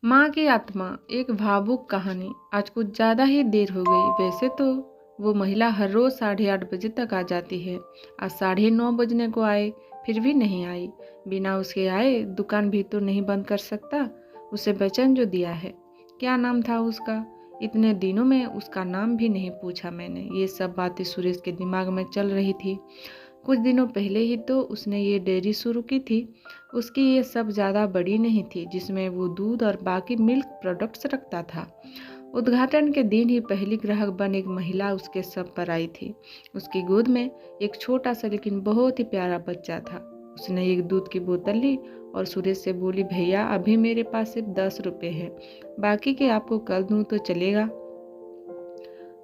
माँ की आत्मा, एक भावुक कहानी। आज कुछ ज़्यादा ही देर हो गई। वैसे तो वो महिला हर रोज़ 8:30 बजे तक आ जाती है। आज 9:30 बजने को आए, फिर भी नहीं आई। बिना उसके आए दुकान भी तो नहीं बंद कर सकता। उसे वचन जो दिया है। क्या नाम था उसका? इतने दिनों में उसका नाम भी नहीं पूछा मैंने। ये सब बातें सुरेश के दिमाग में चल रही थी। कुछ दिनों पहले ही तो उसने ये डेयरी शुरू की थी। उसकी ये सब ज़्यादा बड़ी नहीं थी, जिसमें वो दूध और बाकी मिल्क प्रोडक्ट्स रखता था। उद्घाटन के दिन ही पहली ग्राहक बन एक महिला उसके सब पर आई थी। उसकी गोद में एक छोटा सा लेकिन बहुत ही प्यारा बच्चा था। उसने एक दूध की बोतल ली और सुरेश से बोली, भैया अभी मेरे पास सिर्फ 10 रुपए है, बाकी के आपको कल दूँ तो चलेगा?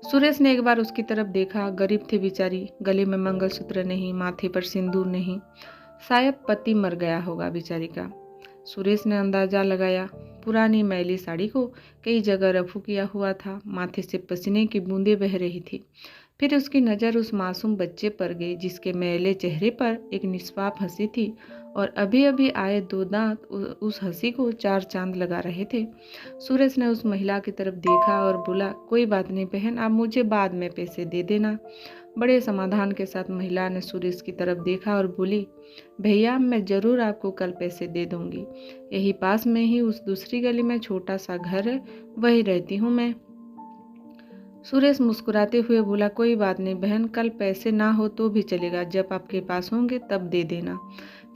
सुरेश ने एक बार उसकी तरफ देखा। गरीब थी बेचारी, गले में मंगलसूत्र नहीं, माथे पर सिंदूर नहीं। शायद पति मर गया होगा बेचारी का। सुरेश ने अंदाजा लगाया। पुरानी मैली साड़ी को कई जगह रफू किया हुआ था, माथे से पसीने की बूंदें बह रही थी। फिर उसकी नज़र उस मासूम बच्चे पर गई, जिसके मैले चेहरे पर एक निष्पाप हंसी थी और अभी अभी आए 2 दांत उस हंसी को 4 चांद लगा रहे थे। सुरेश ने उस महिला की तरफ देखा और बोला, कोई बात नहीं बहन, आप मुझे बाद में पैसे दे देना। बड़े समाधान के साथ महिला ने सुरेश की तरफ देखा और बोली, भैया मैं ज़रूर आपको कल पैसे दे दूंगी। यही पास में ही उस दूसरी गली में छोटा सा घर है, वही रहती हूँ मैं। सुरेश मुस्कुराते हुए बोला, कोई बात नहीं बहन, कल पैसे ना हो तो भी चलेगा, जब आपके पास होंगे तब दे देना।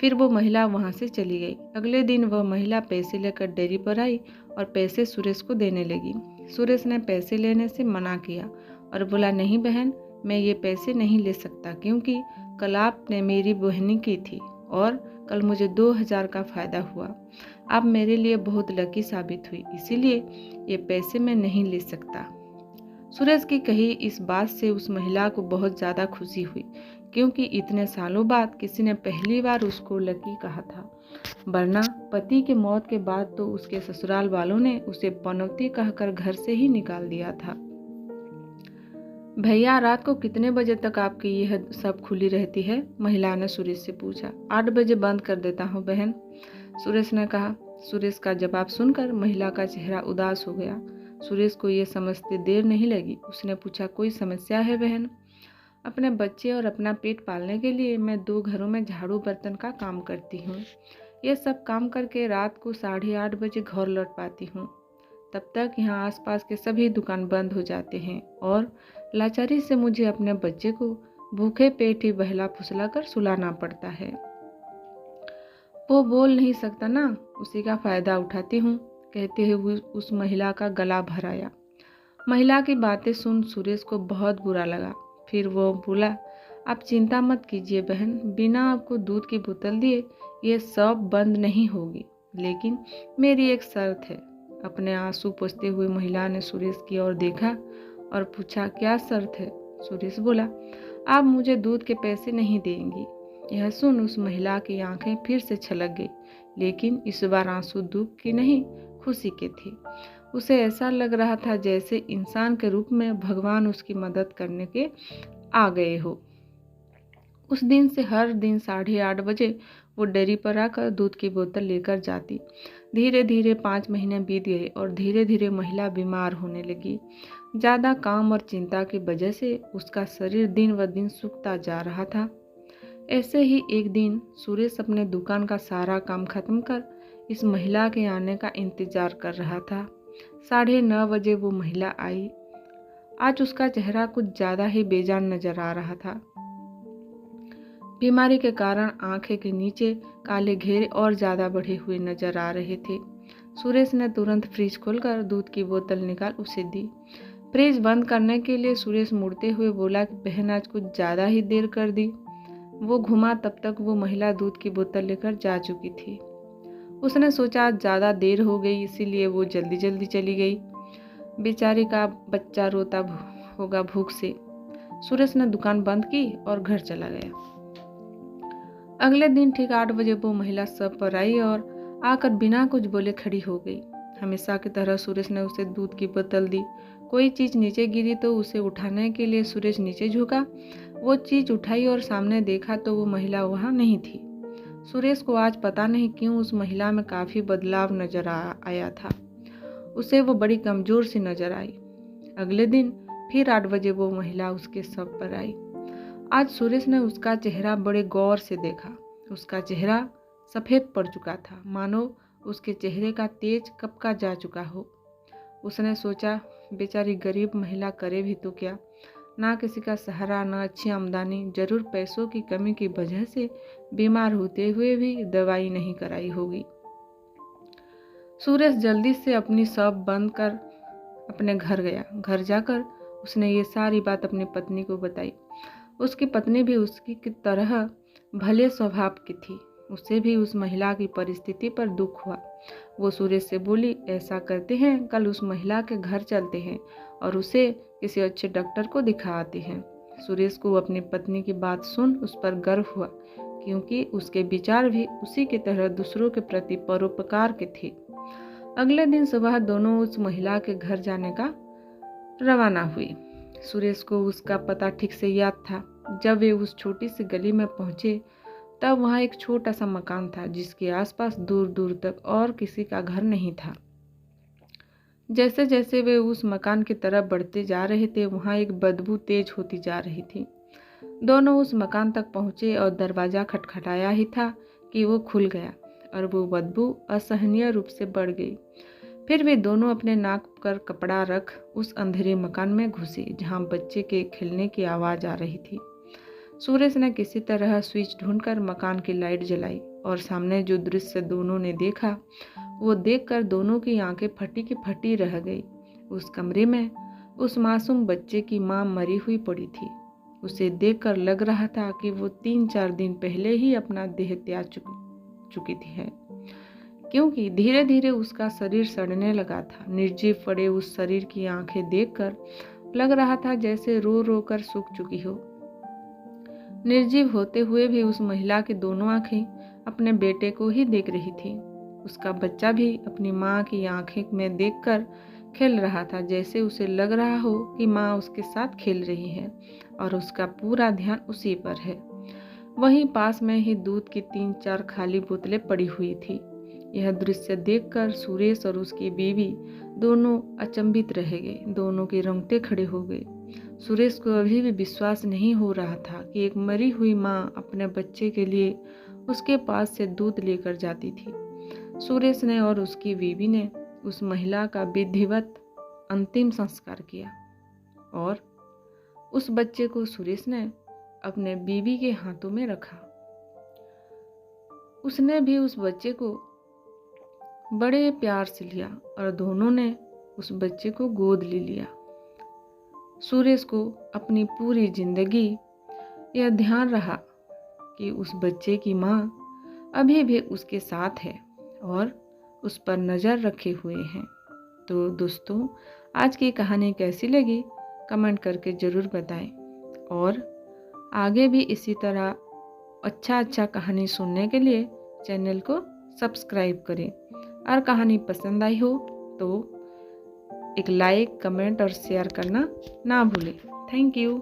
फिर वो महिला वहाँ से चली गई। अगले दिन वह महिला पैसे लेकर डेयरी पर आई और पैसे सुरेश को देने लगी। सुरेश ने पैसे लेने से मना किया और बोला, नहीं बहन, मैं ये पैसे नहीं ले सकता, क्योंकि कल आपने मेरी बहनी की थी और कल मुझे 2000 का फ़ायदा हुआ। आप मेरे लिए बहुत लकी साबित हुई, इसीलिए ये पैसे मैं नहीं ले सकता। सुरेश की कही इस बात से उस महिला को बहुत ज़्यादा खुशी हुई, क्योंकि इतने सालों बाद किसी ने पहली बार उसको लकी कहा था। वरना पति के मौत के बाद तो उसके ससुराल वालों ने उसे पनौती कहकर घर से ही निकाल दिया था। भैया रात को कितने बजे तक आपकी यह सब खुली रहती है? महिला ने सुरेश से पूछा। 8 बजे बंद कर देता हूँ बहन, सुरेश ने कहा। सुरेश का जवाब सुनकर महिला का चेहरा उदास हो गया। सुरेश को ये समझते देर नहीं लगी। उसने पूछा, कोई समस्या है बहन? अपने बच्चे और अपना पेट पालने के लिए मैं 2 घरों में झाड़ू बर्तन का काम करती हूँ। ये सब काम करके रात को 8:30 बजे घर लौट पाती हूँ। तब तक यहाँ आसपास के सभी दुकान बंद हो जाते हैं और लाचारी से मुझे अपने बच्चे को भूखे पेट ही बहला फुसला कर सुलाना पड़ता है। वो बोल नहीं सकता ना, उसी का फायदा उठाती हूँ, कहते हुए उस महिला का गला भर आया। महिला की बातें सुन सुरेश को बहुत बुरा लगा। फिर वो बोला, आप चिंता मत कीजिए बहन, बिना आपको दूध की बोतल दिए ये सब बंद नहीं होगी, लेकिन मेरी एक शर्त है। अपने आंसू पोंछते हुए महिला ने सुरेश की ओर देखा और पूछा, क्या शर्त है? सुरेश बोला, आप मुझे दूध के पैसे नहीं देंगी। यह सुन उस महिला की आंखें फिर से छलक गई, लेकिन इस बार आंसू दुख की नहीं, खुशी के थे। उसे ऐसा लग रहा था जैसे इंसान के रूप में भगवान उसकी मदद करने के आ गए हो। उस दिन से हर दिन 8:30 बजे वो डेयरी पर आकर दूध की बोतल लेकर जाती। धीरे धीरे 5 महीने बीत गए और धीरे धीरे महिला बीमार होने लगी। ज़्यादा काम और चिंता की वजह से उसका शरीर दिन ब दिन सूखता जा रहा था। ऐसे ही एक दिन सुरेश अपने दुकान का सारा काम खत्म कर इस महिला के आने का इंतजार कर रहा था। 9:30 बजे वो महिला आई। आज उसका चेहरा कुछ ज़्यादा ही बेजान नजर आ रहा था। बीमारी के कारण आंखें के नीचे काले घेरे और ज़्यादा बढ़े हुए नजर आ रहे थे। सुरेश ने तुरंत फ्रिज खोलकर दूध की बोतल निकाल उसे दी। फ्रिज बंद करने के लिए सुरेश मुड़ते हुए बोला कि बहन आज कुछ ज़्यादा ही देर कर दी। वो घुमा, तब तक वो महिला दूध की बोतल लेकर जा चुकी थी। उसने सोचा ज़्यादा देर हो गई, इसीलिए वो जल्दी जल्दी चली गई। बेचारी का बच्चा रोता होगा भूख से। सुरेश ने दुकान बंद की और घर चला गया। अगले दिन ठीक 8 बजे वो महिला सब पर आई और आकर बिना कुछ बोले खड़ी हो गई। हमेशा की तरह सुरेश ने उसे दूध की बोतल दी। कोई चीज़ नीचे गिरी तो उसे उठाने के लिए सुरेश नीचे झुका। वो चीज़ उठाई और सामने देखा तो वो महिला वहाँ नहीं थी। सुरेश को आज पता नहीं क्यों उस महिला में काफ़ी बदलाव नजर आया था। उसे वो बड़ी कमज़ोर सी नजर आई। अगले दिन फिर 8 बजे वो महिला उसके शव पर आई। आज सुरेश ने उसका चेहरा बड़े गौर से देखा। उसका चेहरा सफ़ेद पड़ चुका था, मानो उसके चेहरे का तेज कब का जा चुका हो। उसने सोचा, बेचारी गरीब महिला करे भी तो क्या, ना किसी का सहारा, ना अच्छी आमदनी, जरूर पैसों की कमी की वजह से बीमार होते हुए भी दवाई नहीं कराई होगी। सुरेश जल्दी से अपनी शॉप बंद कर अपने घर गया। घर जाकर उसने ये सारी बात अपनी पत्नी को बताई। उसकी पत्नी भी उसकी की तरह भले स्वभाव की थी। उसे भी उस महिला की परिस्थिति पर दुख हुआ। वो सुरेश से बोली, ऐसा करते हैं, कल उस महिला के घर चलते हैं और उसे किसी अच्छे डॉक्टर को दिखा आते हैं। सुरेश को अपनी पत्नी की बात सुन उस पर गर्व हुआ, क्योंकि उसके विचार भी उसी की तरह दूसरों के प्रति परोपकार के थे। अगले दिन सुबह दोनों उस महिला के घर जाने का रवाना हुए। सुरेश को उसका पता ठीक से याद था। जब वे उस छोटी सी गली में पहुंचे तब वहाँ एक छोटा सा मकान था, जिसके आसपास दूर दूर तक और किसी का घर नहीं था। जैसे जैसे वे उस मकान की तरफ बढ़ते जा रहे थे, वहाँ एक बदबू तेज होती जा रही थी। दोनों उस मकान तक पहुँचे और दरवाज़ा खटखटाया ही था कि वो खुल गया और वो बदबू असहनीय रूप से बढ़ गई। फिर वे दोनों अपने नाक पर कपड़ा रख उस अंधेरे मकान में घुसे, जहाँ बच्चे के खेलने की आवाज़ आ रही थी। सुरेश ने किसी तरह स्विच ढूंढकर मकान की लाइट जलाई और सामने जो दृश्य दोनों ने देखा, वो देखकर दोनों की आंखें फटी की फटी रह गई। उस कमरे में उस मासूम बच्चे की मां मरी हुई पड़ी थी। उसे देखकर लग रहा था कि वो 3-4 दिन पहले ही अपना देह त्याग चुकी थी है, क्योंकि धीरे धीरे उसका शरीर सड़ने लगा था। निर्जीव पड़े उस शरीर की आंखें देखकर लग रहा था जैसे रो रो कर सूख चुकी हो। निर्जीव होते हुए भी उस महिला की दोनों आंखें अपने बेटे को ही देख रही थी। उसका बच्चा भी अपनी माँ की आंखें में देखकर खेल रहा था, जैसे उसे लग रहा हो कि माँ उसके साथ खेल रही है और उसका पूरा ध्यान उसी पर है। वहीं पास में ही दूध की 3-4 खाली बोतलें पड़ी हुई थी। यह दृश्य देखकर सुरेश और उसकी बीवी दोनों अचंभित रह गए। दोनों के रोंगटे खड़े हो गए। सुरेश को अभी भी विश्वास नहीं हो रहा था कि एक मरी हुई माँ अपने बच्चे के लिए उसके पास से दूध लेकर जाती थी। सुरेश ने और उसकी बीवी ने उस महिला का विधिवत अंतिम संस्कार किया और उस बच्चे को सुरेश ने अपने बीवी के हाथों में रखा। उसने भी उस बच्चे को बड़े प्यार से लिया और दोनों ने उस बच्चे को गोद ले लिया। सुरेश को अपनी पूरी जिंदगी यह ध्यान रहा कि उस बच्चे की माँ अभी भी उसके साथ है और उस पर नज़र रखे हुए हैं। तो दोस्तों, आज की कहानी कैसी लगी कमेंट करके ज़रूर बताएं और आगे भी इसी तरह अच्छा कहानी सुनने के लिए चैनल को सब्सक्राइब करें और कहानी पसंद आई हो तो एक लाइक, कमेंट और शेयर करना ना भूलें। Thank you.